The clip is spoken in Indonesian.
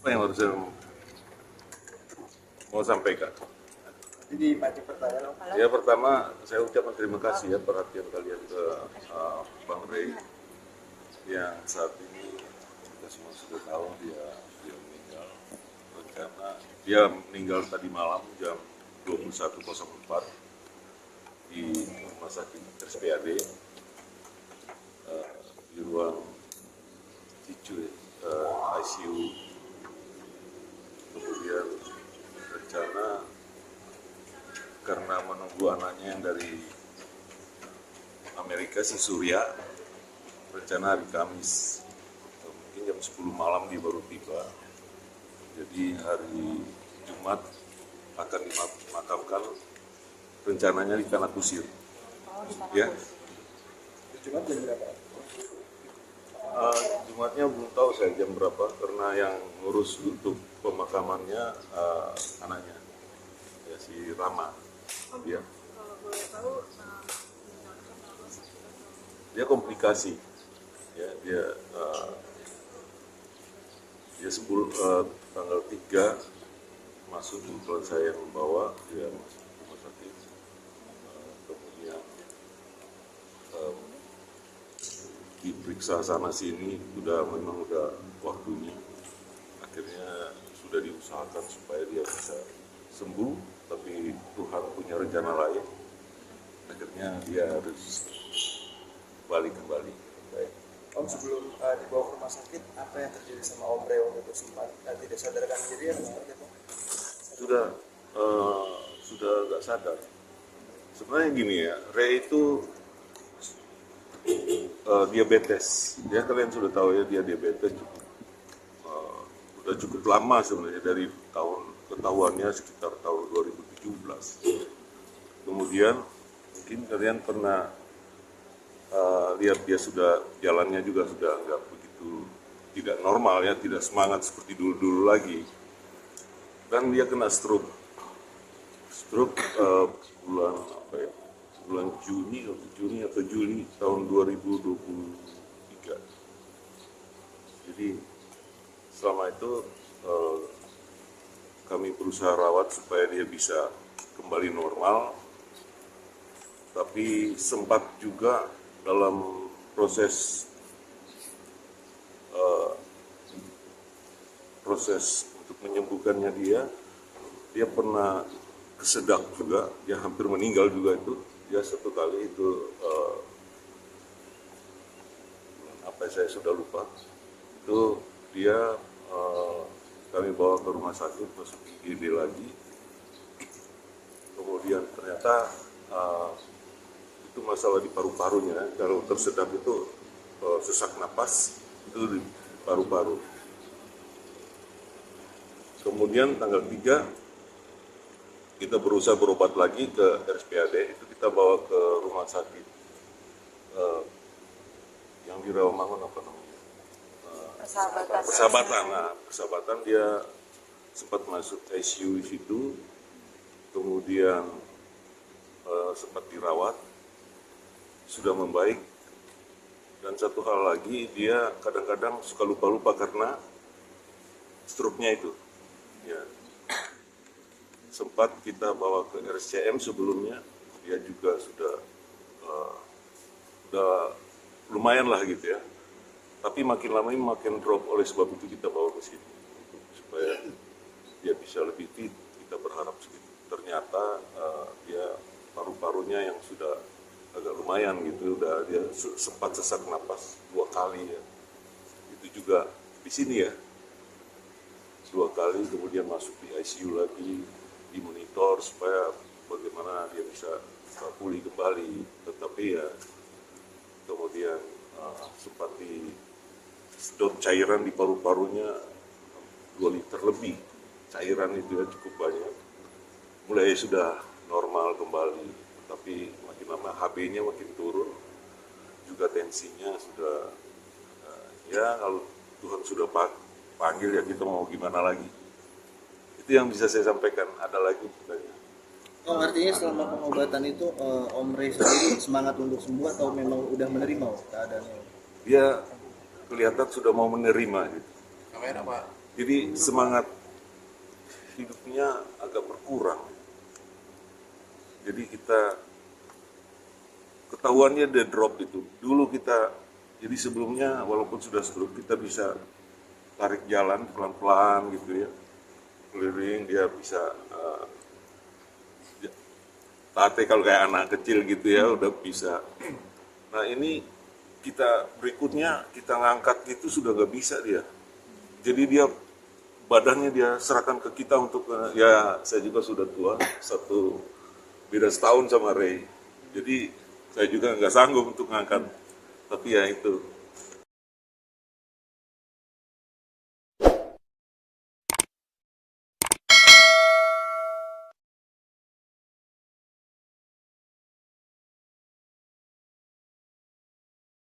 Apa yang harus saya mau sampaikan? Jadi macam pertanyaan. Ya pertama saya ucapkan terima kasih ya perhatian kalian ke Bang Rey yang saat ini kita semua sudah tahu dia meninggal. Rencana dia meninggal tadi malam jam 21.04 di rumah sakit RSPAD di ruang ICU. Kemudian rencana karena menunggu anaknya yang dari Amerika si Surya, rencana hari Kamis mungkin jam 10 malam dia baru tiba. Jadi hari Jumat akan dimakamkan rencananya di Tanah Kusir. Ya. Jumat jam berapa? Jumatnya belum tahu saya jam berapa karena yang ngurus untuk pemakamannya anaknya ya si Rama. Dia komplikasi ya dia tanggal 3 masuk kalau saya yang membawa dia masuk rumah sakit, kemudian diperiksa sana sini memang udah waktunya, akhirnya sudah diusahakan supaya dia bisa sembuh, tapi Tuhan punya rencana lain, akhirnya dia harus balik kembali. Baik. Om, sebelum dibawa ke rumah sakit, apa yang terjadi sama Om Rey waktu itu? Sempat tidak sadarkan diri atau seperti itu? Sudah nggak sadar. Sebenarnya gini ya, Rey itu diabetes. Dia kalian sudah tahu ya dia diabetes udah cukup lama sebenarnya, dari tahun ketahuannya sekitar tahun 2017. Kemudian mungkin kalian pernah lihat dia sudah jalannya juga sudah nggak begitu, tidak normal ya, tidak semangat seperti dulu lagi. Dan dia kena stroke bulan Juni atau Juli tahun 2023. Jadi selama itu kami berusaha rawat supaya dia bisa kembali normal, tapi sempat juga dalam proses untuk menyembuhkannya dia pernah kesedak juga, dia hampir meninggal juga itu. Dia satu kali itu saya sudah lupa, itu dia kami bawa ke rumah sakit, masuk IGD lagi, kemudian ternyata itu masalah di paru-parunya. Kalau tersedak itu sesak napas itu di paru-paru. Kemudian tanggal 3 kita berusaha berobat lagi ke RSPAD, itu kita bawa ke rumah sakit yang di Rawamangun, apa namanya? Persahabatan. Nah, Persahabatan dia sempat masuk ICU di situ, kemudian sempat dirawat, sudah membaik. Dan satu hal lagi, dia kadang-kadang suka lupa-lupa karena stroke-nya itu. Ya. Sempat kita bawa ke RSCM sebelumnya, dia juga sudah lumayan lah gitu ya. Tapi makin lama ini makin drop, oleh sebab itu kita bawa ke sini supaya dia bisa lebih fit. Kita berharap segitu. Ternyata dia paru-parunya yang sudah agak lumayan gitu, dia sempat sesak napas 2 kali ya. Itu juga di sini ya, 2 kali, kemudian masuk di ICU lagi, dimonitor supaya bagaimana dia bisa pulih kembali. Tetapi ya kemudian sempat disedot cairan di paru-parunya 2 liter lebih, cairan itu ya cukup banyak. Mulai sudah normal kembali, tapi makin lama HB-nya makin turun, juga tensinya sudah ya kalau Tuhan sudah panggil ya kita mau gimana lagi. Itu yang bisa saya sampaikan. Ada lagi sebenarnya. Oh, artinya selama pengobatan itu Om Rey sendiri semangat untuk sembuh atau memang udah menerima keadaannya? Dia kelihatan sudah mau menerima gitu. Namanya apa? Jadi semangat hidupnya agak berkurang. Jadi kita ketahuannya dia drop itu. Dulu kita, jadi sebelumnya walaupun sudah stroke kita bisa tarik jalan pelan-pelan gitu ya, keliling dia bisa tate kalau kayak anak kecil gitu ya udah bisa. Nah ini kita berikutnya kita ngangkat gitu sudah gak bisa dia. Jadi dia badannya dia serahkan ke kita untuk ya saya juga sudah tua, beda setahun sama Ray. Jadi saya juga nggak sanggup untuk ngangkat. Tapi ya itu